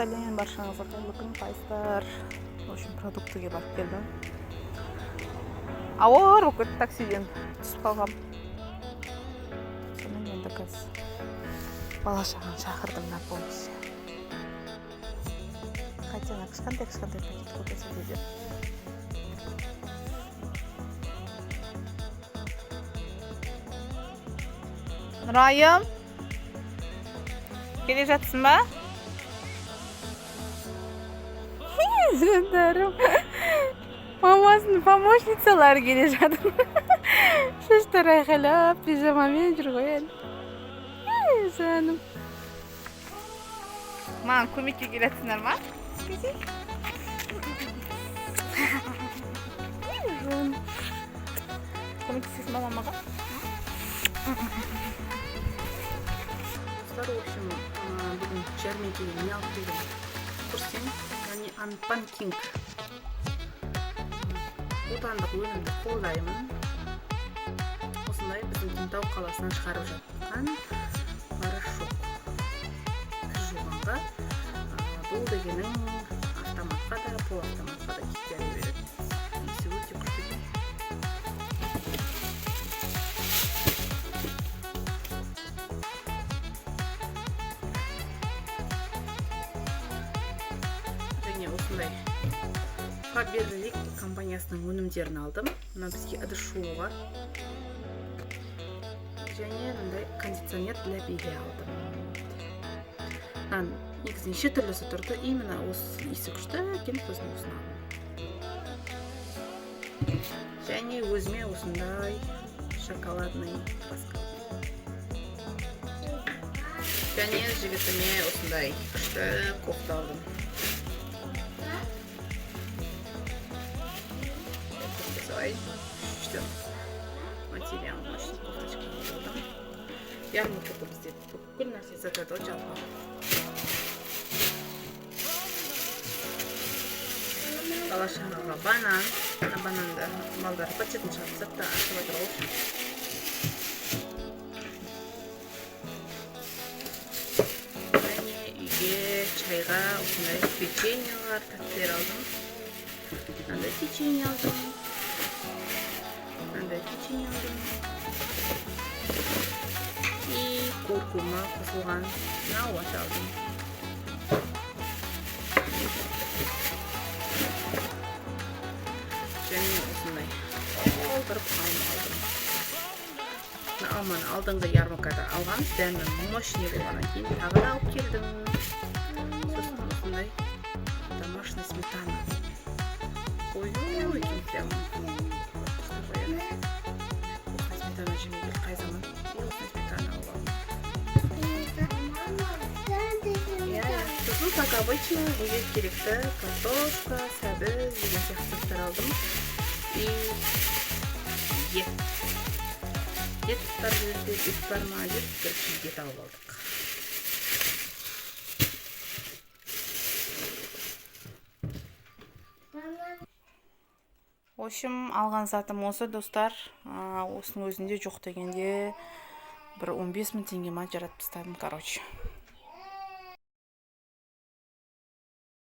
сәлем баршаңызға, қайырлы күн қайсыздар. В общем, продуктыға барып келдім. Ауыр болып кетті, таксиден түсіп қалғам. Сонымен енді қазір бала шағаны шақырдым на помощь. Хотя на кішкентай пакет көтесі деді. Нұрайым, келе жатсың ба? Жандарым, мамасының помощницалары келе жатыр. Шаштар айқайлап, пижамамен жүр ғой әлі. Жаным. Маған көмекке келетсіңдер ма? Көмектесесің ба мамаға? В общем, бүгін жәрмеңкеге не алып келдім? Көрсең, яғни Анпан Кинг. Отандық өнімді қолдаймын. Осындай біздің Кентау қаласынан шығарып жатқан порошок. Кір жуғанға. Бұл дегенің автоматқа да, полуавтоматқа да киттері береді. Иісі өте күшті екен. Осындай Faberlic компаниясының өнімдерін алдым. Мына бізге ыдыс жууға және мындай кондиционер для белья алдым. Негізінен неше түрлісі тұрды, именно осы иісі күшті екен, сосын осыны алдым. Және өзіме осындай шоколадный краска. Және жігітіме осындай күшті кофта алдым. Что? Материал, мощный кофточка. Ярмарка только бізде бүкіл нәрсе сатады ғой жалпы. Бала шағаға банан. Бананды малдары пакетін шығарып та ашып жатыр ғой. Және үйге чайға осындай печеньелар, тәттілер алдым. Мынандай печенье алдым. Печенье алдым. И куркума қосылған науат алдым. Және осындай толтырып алма алдым. Алманы алдыңғы ярмаркада алған, дәмі мощный болғаннан кейін тағы да алып келдім. Сосын осындай домашний сметана. Ой-ой-ой, прям сметана жемейді қай заман. Сметана алған. Сосын как обычно бүйет керекті картошка, сәбіз деген сияқты заттар алдым. И ет. Ет тұтар жерде ет бар ма деп бір ет алып алдық. В общем, алған затым осы, достар. Осының өзінде жоқ дегенде бір 15 000 теңге ма жаратып тастадым, короче.